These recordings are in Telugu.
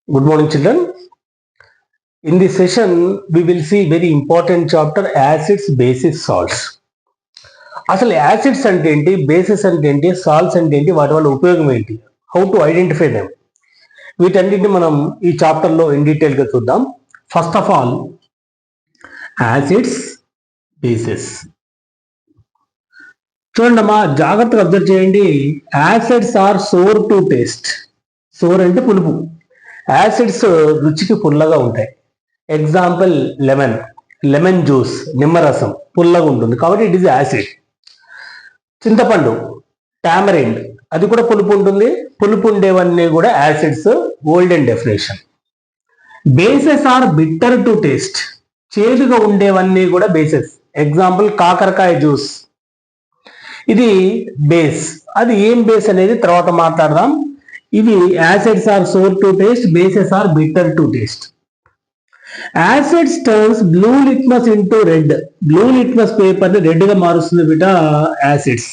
Good morning, children. In this session, we will see very important chapter acids, bases, salts. అసలు యాసిడ్స్ అంటే ఏంటి, బేసిస్ అంటే ఏంటి, సాల్ట్స్ అంటే ఏంటి, వాటి వల్ల ఉపయోగం ఏంటి, హౌ టు ఐడెంటిఫై దెమ్, వీటన్నిటిని మనం ఈ చాప్టర్లో ఇన్ డీటెయిల్గా చూద్దాం. First of all acids, bases. చూడండి అమ్మా, జాగ్రత్తగా అబ్జర్వ్ చేయండి. Acids are sour to taste. సోర్ అంటే పులుపు. యాసిడ్స్ రుచికి పుల్లగా ఉంటాయి. ఎగ్జాంపుల్ లెమన్ జ్యూస్, నిమ్మరసం పుల్లగా ఉంటుంది కాబట్టి ఇట్ ఈస్ యాసిడ్. చింతపండు, టామరిండ్, అది కూడా పులుపు ఉంటుంది. పులుపు ఉండేవన్నీ కూడా acids, olden definition. Bases are bitter to taste. చేదుగా ఉండేవన్నీ కూడా బేసెస్. ఎగ్జాంపుల్ కాకరకాయ జ్యూస్, ఇది బేస్. అది ఏం బేస్ అనేది తర్వాత మాట్లాడదాం. ఇవి acids are sour to taste, bases are bitter to taste. Acids turns blue litmus into red. Blue litmus paper ని రెడ్ గా మారుస్తుంది బిట acids.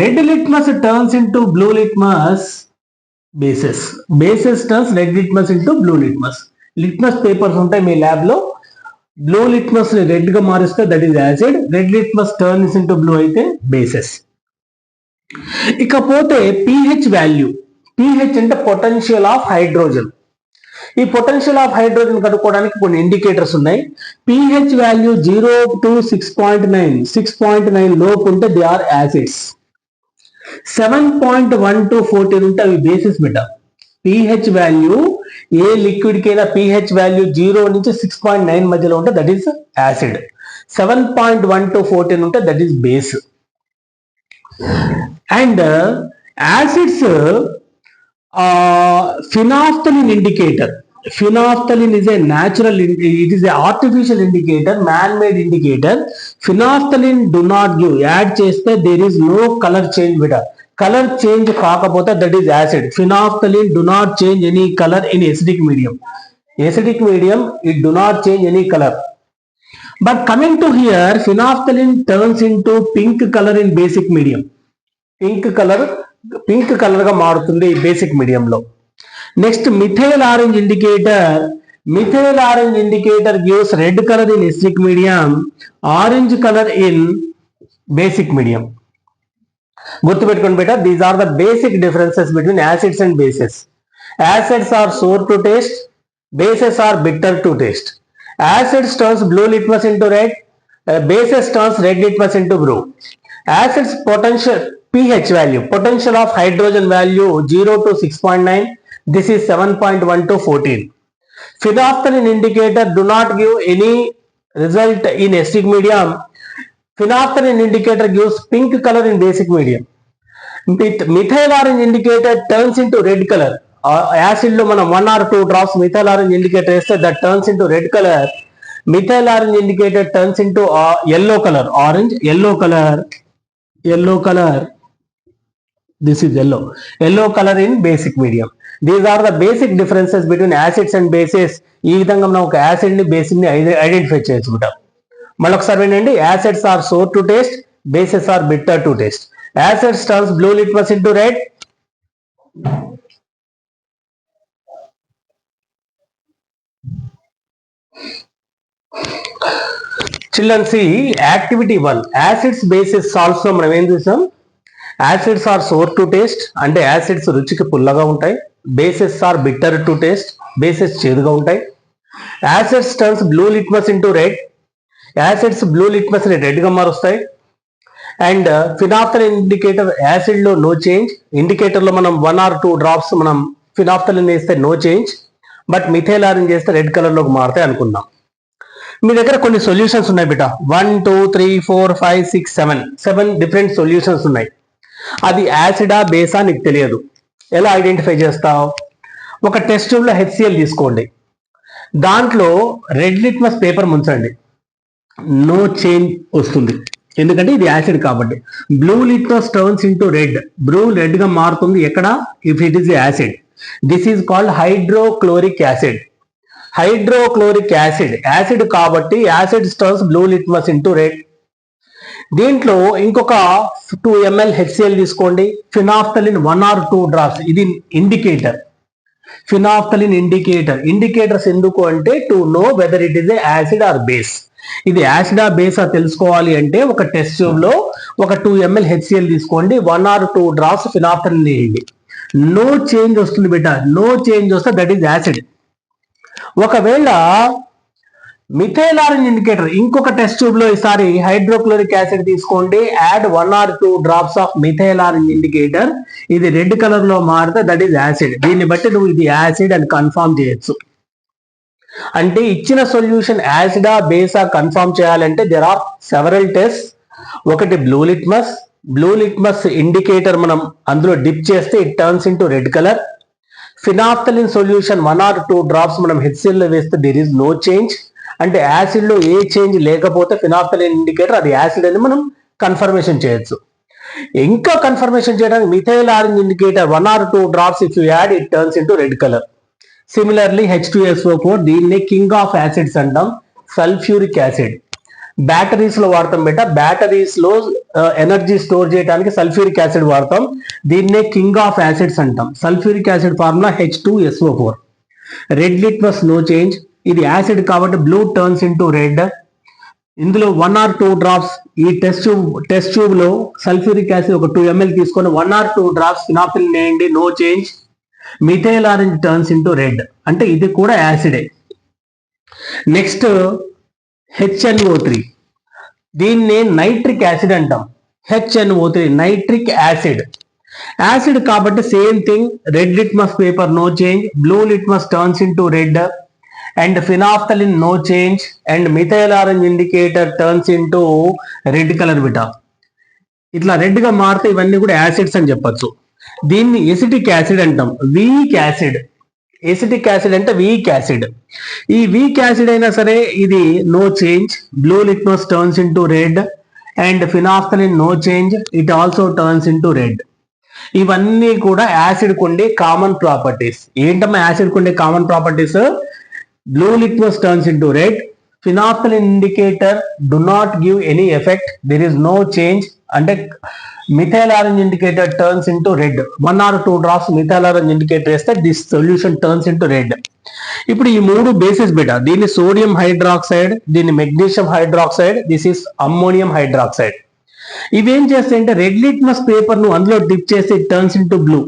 Red litmus turns into blue litmus bases. Bases turns red litmus into blue litmus. Litmus papers ఉంటాయి మీ ల్యాబ్ లో. బ్లూ లిట్మస్ ని రెడ్ గా మారిస్తే that is acid. Red litmus turns into blue అయితే బేసెస్. ఇకపోతే pH వాల్యూ. pH అంటే పొటెన్షియల్ ఆఫ్ హైడ్రోజన్. ఈ పొటెన్షియల్ ఆఫ్ హైడ్రోజన్ కనుక్కోవడానికి కొన్ని ఇండికేటర్స్ ఉన్నాయి. pH వాల్యూ 0 to 6.9, 6.9 లోపు ఉంటే దే ఆర్ యాసిడ్స్. 7.1 to 14 ఉంటే అవి బేసిస్ బిడ్డ. pH వాల్యూ ఏ లిక్విడ్ కైనా pH వాల్యూ 0 నుంచి 6.9 మధ్యలో ఉంటే దట్ ఈస్ యాసిడ్. 7.1 to 14 ఉంటే that is base. And acids phenolphthalein indicator. Phenolphthalein is a natural, it is a artificial indicator, man-made indicator. Phenolphthalein do not give, add చేస్తే there is no color change with it. Color change కాకపోతే that is acid. Phenolphthalein do not change any color in acidic medium. Acidic medium, it do not change any color. But coming to here, phenolphthalein turns into pink color in basic medium. Pink colour గా మారుతుంది బేసిక్ మీడియంలో. Next methyl orange indicator. Methyl orange indicator gives red colour in acidic medium, orange colour in basic medium. గుర్తుపెట్టుకోండి బేటా, these are the basic differences between acids and bases. Acids are sour to taste, bases are bitter to taste. Acids turns blue litmus into red, bases turns red litmus into blue. Acids potential pH value, potential of hydrogen value 0 to 6.9, this is 7.1 to 14. Phenolphthalein indicator do not give any result in acidic medium. Phenolphthalein indicator gives pink color in basic medium. Methyl orange indicator turns into red color. Acid లో మనం 1 or 2 drops methyl orange indicator వేస్తే that turns into red colour. Methyl orange indicator turns into yellow colour. Orange, yellow colour, this is yellow colour in basic medium. These are the basic differences between acids and bases. ఈ విధంగా మనం ఒక యాసిడ్ ని, బేసిక్ ని ఐడెంటిఫై చేసుకుంటాం. మళ్ళీ ఒకసారి వినండి. Acids are sour to taste, bases are bitter to taste. Acids turns blue litmus into red, children see activity 1. Acids, bases, salts లో మనం ఏం చూసాం? Acids are sour to taste అంటే యాసిడ్స్ రుచికి పుల్లగా ఉంటాయి. Bases are bitter to taste, bases చేదుగా ఉంటాయి. Acids turns blue litmus into red, acids blue litmus ని రెడ్ గా మారుస్తాయి. అండ్ ఫినాఫ్థలిన్ ఇండికేటర్, యాసిడ్ లో నో చేంజ్. ఇండికేటర్ లో మనం 1 or 2 drops మనం ఫినాఫ్థలిన్ వేస్తే no change, but methyl orange చేస్తే రెడ్ కలర్ లోకి మారుతాయి అనుకుందాం. మీ దగ్గర కొన్ని సొల్యూషన్స్ ఉన్నాయి బిట. 1, 2, 3, 4, 5, 6, 7 డిఫరెంట్ సొల్యూషన్స్ ఉన్నాయి. అది యాసిడా బేసా నీకు తెలియదు. ఎలా ఐడెంటిఫై చేస్తావు? ఒక టెస్ట్ ట్యూబ్ లో HCl తీసుకోండి, దాంట్లో రెడ్ లిట్మస్ పేపర్ ముంచండి, నో చేంజ్ వస్తుంది, ఎందుకంటే ఇది యాసిడ్ కాబట్టి. Blue litmus turns into red, blue red గా మారుతుంది ఎక్కడ? If it is acid. This is called hydrochloric acid. Hydrochloric acid, acid కాబట్టి acid turns blue litmus into red. దీంట్లో ఇంకొక 2 ml HCl తీసుకోండి, ఫినాఫ్థలిన్ 1 or 2 drops, ఇది ఇండికేటర్. Phenolphthalein indicator. ఇండికేటర్స్ ఎందుకు అంటే to know whether it is a acid are base. ఇది యాసిడ్ ఆ బేస్ తెలుసుకోవాలి అంటే ఒక టెస్ట్ ట్యూబ్ లో ఒక 2 ml HCl తీసుకోండి, 1 or 2 డ్రాప్స్ ఫినాఫ్థలిన్ వేయండి. నో చేంజ్ వస్తుంది బిడ్డ. నో చేంజ్ వస్తే దట్ ఈస్ యాసిడ్. ఒకవేళ మిథైల్ ఆరెంజ్ ఇండికేటర్ ఇంకొక టెస్ట్ ట్యూబ్ లో ఈసారి హైడ్రోక్లోరిక్ యాసిడ్ తీసుకోండి, add 1 or 2 drops of methyl orange indicator, ఇది రెడ్ కలర్ లో మారితే దట్ ఈస్ యాసిడ్. దీన్ని బట్టి నువ్వు ఇది యాసిడ్ అని కన్ఫర్మ్ చేయొచ్చు. అంటే ఇచ్చిన సొల్యూషన్ యాసిడా బేసా కన్ఫర్మ్ చేయాలంటే దేర్ ఆర్ సెవరల్ టెస్ట్. ఒకటి blue litmus. Blue litmus indicator మనం అందులో డిప్ చేస్తే it turns into red colour. Phenolphthalein solution 1 or 2 drops మనం HCl లో వేస్తే దేర్ ఈస్ నో చేంజ్. అంటే యాసిడ్ లో ఏ చేంజ్ లేకపోతే ఫినాఫ్థలిన్ ఇండికేటర్ అది యాసిడ్ అని మనం కన్ఫర్మేషన్ చేయొచ్చు. ఇంకా కన్ఫర్మేషన్ చేయడానికి methyl orange indicator 1 or 2 drops if you add it turns into red colour. Similarly H2SO4 దీన్ని కింగ్ ఆఫ్ యాసిడ్స్ అంటాం. సల్ఫ్యూరిక్ యాసిడ్ బ్యాటరీస్ లో వాడతాం బేట. బ్యాటరీస్ లో ఎనర్జీ స్టోర్ చేయడానికి సల్ఫ్యూరిక్ యాసిడ్ వాడతాం. దీన్నే కింగ్ ఆఫ్ యాసిడ్స్ అంటాం. Sulphuric acid formula H2SO4. Red litmus no change. ఇది యాసిడ్ కాబట్టి బ్లూ టర్న్స్ ఇంటూ రెడ్. ఇందులో 1 or 2 డ్రాప్స్ ఈ టెస్ట్ ట్యూబ్ లో సల్ఫ్యూరిక్ యాసిడ్ ఒక 2 ml తీసుకొని 1 or 2 డ్రాప్స్ ఫినాఫ్థలిన్ వేయండి, no change. Methyl orange turns into red, అంటే ఇది కూడా యాసిడే. Next HNO3. దీన్ని నైట్రిక్ యాసిడ్ అంటాం. HNO3 nitric acid. యాసిడ్ కాబట్టి same thing. Red litmus paper no change, blue litmus turns into red, and phenolphthalein no change, and methyl orange indicator turns into red colour బిటా. ఇట్లా రెడ్ గా మారితే ఇవన్నీ కూడా యాసిడ్స్ అని చెప్పొచ్చు. దీన్ని ఎసిటిక్ యాసిడ్ అంటాం. Weak acid. ఎసిటిక్ యాసిడ్ అంటే వీక్ యాసిడ్. ఈ వీక్ యాసిడ్ అయినా సరే ఇది no change. Blue litmus turns into red and phenolphthalein no change, it also turns into red. ఇవన్నీ కూడా యాసిడ్ కుండే కామన్ ప్రాపర్టీస్. ఏంటమ్మా యాసిడ్ కుండే common properties? Blue litmus turns into red, phenolphthalein indicator do not give any effect, there is no change. అంటే methyl orange indicator turns into red. 1 or 2 drops methyl orange indicator వేస్తే this solution turns into red. ఇప్పుడు ఈ 3 బేసెస్ బిడ్డ. దీన్ని సోడియం హైడ్రాక్సైడ్, దీన్ని magnesium hydroxide, this is ammonium hydroxide. ఇవేం చేస్తాయంటే రెడ్ లిట్మస్ పేపర్ ను అందులో డిప్ చేస్తే ఇట్ టర్న్స్ ఇంటూ బ్లూ.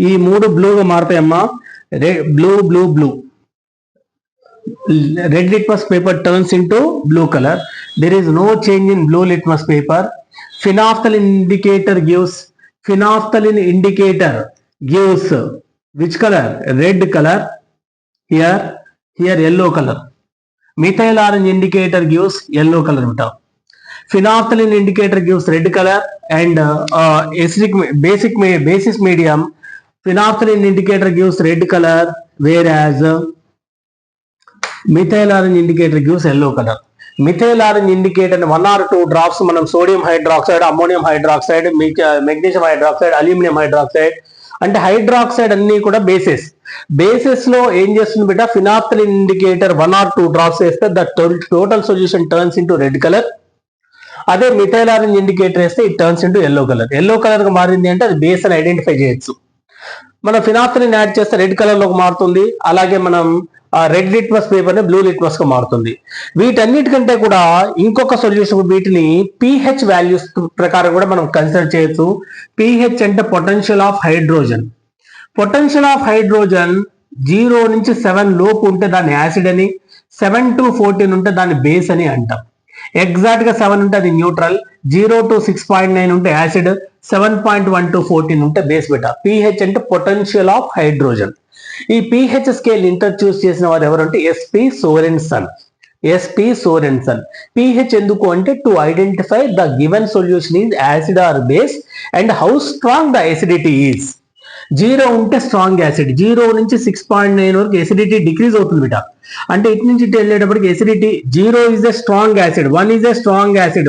ఈ 3 బ్లూగా మారుతాయమ్మా. Blue blue blue. Red litmus paper turns into blue color. There is no change in blue litmus paper. Phenolphthalein indicator gives which color? Red color. Here yellow color. Methyl orange indicator gives yellow color. Phenolphthalein indicator gives red color, and acidic basis medium phenolphthalein indicator gives red color, whereas methyl orange indicator gives yellow colour. Methyl orange indicator 1 or 2 drops మనం sodium hydroxide, ammonium hydroxide, magnesium hydroxide, aluminium hydroxide, అంటే హైడ్రాక్సైడ్ అన్ని కూడా బేసెస్. బేసెస్ లో ఏం చేస్తుంది బిడ్డ? ఫినాఫ్థలిన్ ఇండికేటర్ 1 or 2 డ్రాప్స్ వేస్తే the total solution turns into red colour. అదే మిథైల్ ఆరెంజ్ ఇండికేటర్ వేస్తే it turns into yellow colour. Yellow colour గా మారింది అంటే అది బేస్ అని ఐడెంటిఫై చేయొచ్చు. మనం ఫినాఫ్థలిన్ యాడ్ చేస్తే రెడ్ కలర్ లోకి మారుతుంది. అలాగే మనం రెడ్ లిట్మస్ పేపర్ ని బ్లూ లిట్మస్ గా మారుతుంది. వీటన్నిటికంటే కూడా ఇంకొక సొల్యూషన్, వీటిని pH వాల్యూస్ ప్రకారం కూడా మనం కన్సిడర్ చేయొచ్చు. pH అంటే potential of hydrogen. Potential of hydrogen 0 నుంచి 7 లోపు ఉంటే దాన్ని యాసిడ్ అని, 7 to 14 ఉంటే దాన్ని బేస్ అని అంటాం. ఎగ్జాక్ట్ గా 7 ఉంటే అది న్యూట్రల్, 0 to 6.9 ఉంటే యాసిడ్, 7.1 to 14 ఉంటే బేస్ బెటా. pH అంటే పొటెన్షియల్ ఆఫ్ హైడ్రోజన్. ఈ pH స్కేల్ ఇంట్రడ్యూస్ చేసిన వారు ఎవరంటే SP సోరెన్సన్. pH ఎందుకు అంటే to identify the given solution is acid or base and how strong the acidity is. 0 ఉంటే స్ట్రాంగ్ యాసిడ్, 0 నుంచి 6.9 వరకు ఎసిడిటీ డిక్రీజ్ అవుతుంది బిట. అంటే ఇటు నుంచి ఇటు వెళ్ళేటప్పటికి acidity 0 is a strong acid, 1 is a strong acid,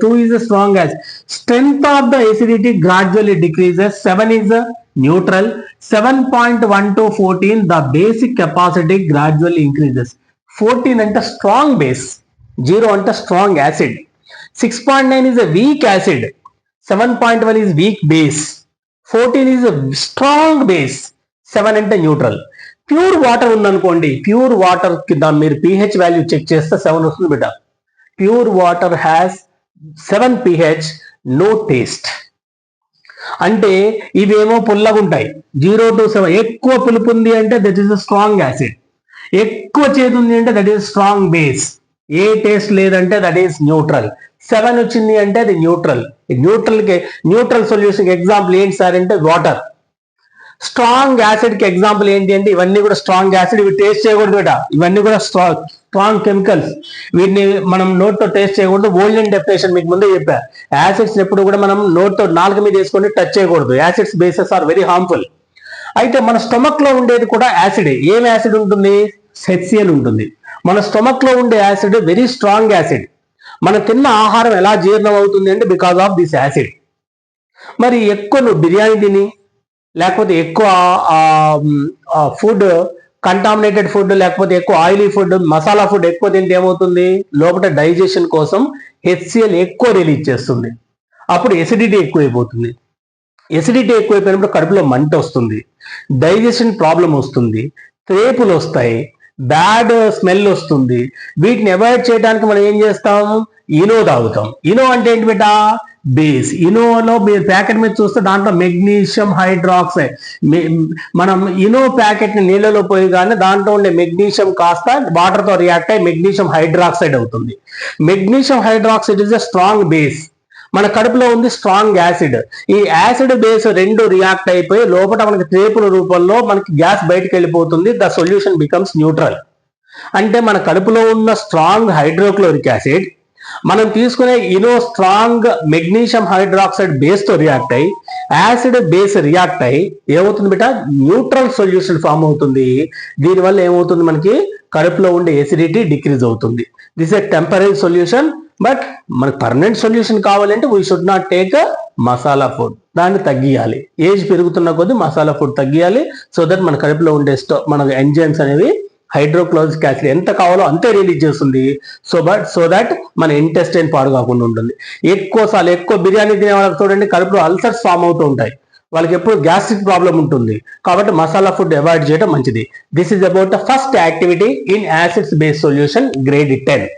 2 is a strong acid. Strength of the acidity gradually decreases. 7 is a neutral. 7.1 to 14 the basic capacity gradually increases. 14 అంటే strong base, 0 అంటే strong acid, 6.9 is a weak acid, 7.1 is weak base, 14 is a strong base, 7 అంటే neutral. ప్యూర్ వాటర్ ఉందనుకోండి, ప్యూర్ వాటర్ కింద మీరు pH వాల్యూ చెక్ చేస్తే 7 వస్తుంది బిడ్డ. Pure water has 7 pH, no taste. అంటే ఇవేమో పుల్లగా ఉంటాయి, 0 to 7. ఎక్కువ పులుపు ఉంది అంటే that is a strong acid, ఎక్కువ చేదు ఉంది అంటే that is strong base. A taste లేదంటే దట్ ఈస్ న్యూట్రల్. 7 వచ్చింది అంటే అది న్యూట్రల్. న్యూట్రల్ సొల్యూషన్ ఎగ్జాంపుల్ ఏంటి సార్ అంటే వాటర్. స్ట్రాంగ్ యాసిడ్ కి ఎగ్జాంపుల్ ఏంటి అంటే ఇవన్నీ కూడా స్ట్రాంగ్ యాసిడ్, ఇవి టేస్ట్ చేయకూడదు బేట. ఇవన్నీ కూడా స్ట్రాంగ్ కెమికల్స్, వీటిని మనం నోట్తో టేస్ట్ చేయకూడదు. ఓల్డెన్ డెఫినేషన్ మీకు ముందే చెప్పా, యాసిడ్స్ ఎప్పుడు కూడా మనం నోట్తో నాలుగు మీద వేసుకొని టచ్ చేయకూడదు. Acids bases are very harmful. అయితే మన స్టొమక్ లో ఉండేది కూడా యాసిడే. ఏం యాసిడ్ ఉంటుంది? HCl ఉంటుంది. మన స్టొమక్ లో ఉండే యాసిడ్ వెరీ స్ట్రాంగ్ యాసిడ్. మనం తిన్న ఆహారం ఎలా జీర్ణం అవుతుంది అంటే బికాస్ ఆఫ్ దిస్ యాసిడ్. మరి ఎక్కువ నువ్వు బిర్యానీ తిని, లేకపోతే ఎక్కువ ఫుడ్ కంటామినేటెడ్ ఫుడ్, లేకపోతే ఎక్కువ ఆయిలీ ఫుడ్, మసాలా ఫుడ్ ఎక్కువ తింటే ఏమవుతుంది? లోపల డైజెషన్ కోసం HCl ఎక్కువ రిలీజ్ చేస్తుంది. అప్పుడు ఎసిడిటీ ఎక్కువైపోతుంది. ఎసిడిటీ ఎక్కువైపోయినప్పుడు కడుపులో మంట వస్తుంది, డైజెషన్ ప్రాబ్లం వస్తుంది, త్రేపులు వస్తాయి, బ్యాడ్ స్మెల్ వస్తుంది. వీటిని అవాయిడ్ చేయడానికి మనం ఏం చేస్తాం? ఇనో తాగుతాం. ఇనో అంటే ఏంటి బేటా? బేస్. ఇనోలో మీరు ప్యాకెట్ మీద చూస్తే దాంట్లో మెగ్నీషియం హైడ్రాక్సైడ్. మనం ఇనో ప్యాకెట్ ని నీళ్ళలో పోయగానే దాంట్లో ఉండే మెగ్నీషియం కాస్త వాటర్ తో రియాక్ట్ అయ్యి మెగ్నీషియం హైడ్రాక్సైడ్ అవుతుంది. Magnesium hydroxide is a strong base. మన కడుపులో ఉంది స్ట్రాంగ్ యాసిడ్. ఈ యాసిడ్ బేస్ రెండు రియాక్ట్ అయిపోయి లోపల మనకి త్రేపుల రూపంలో మనకి గ్యాస్ బయటకు వెళ్ళిపోతుంది. The solution becomes neutral. అంటే మన కడుపులో ఉన్న స్ట్రాంగ్ హైడ్రోక్లోరిక్ యాసిడ్ మనం తీసుకునే Eno strong magnesium hydroxide base తో రియాక్ట్ అయ్యి యాసిడ్ బేస్ రియాక్ట్ అయ్యి ఏమవుతుంది బిడ్డ? న్యూట్రల్ సొల్యూషన్ ఫామ్ అవుతుంది. దీనివల్ల ఏమవుతుంది? మనకి కడుపులో ఉండే ఎసిడిటీ డిక్రీజ్ అవుతుంది. This a temporary solution. But మనకు పర్మనెంట్ సొల్యూషన్ కావాలంటే we should not take masala food. దాన్ని తగ్గియాలి. ఏజ్ పెరుగుతున్న కొద్దీ మసాలా ఫుడ్ తగ్గియాలి. సో దట్ మన కడుపులో ఉండే మన ఎంజైమ్స్ అనేవి హైడ్రోక్లోరిక్ యాసిడ్ ఎంత కావాలో అంతే రిలీజ్ చేస్తుంది. సో దట్ మన ఇంటెస్టైన్ పాడు కాకుండా ఉంటుంది. ఎక్కువ బిర్యానీ తినే వాళ్ళకి చూడండి కడుపులో అల్సర్స్ ఫామ్ అవుతూ ఉంటాయి. వాళ్ళకి ఎప్పుడు గ్యాస్ట్రిక్ ప్రాబ్లం ఉంటుంది. కాబట్టి మసాలా ఫుడ్ అవాయిడ్ చేయడం మంచిది. This is about the first activity in acids based solution grade 10.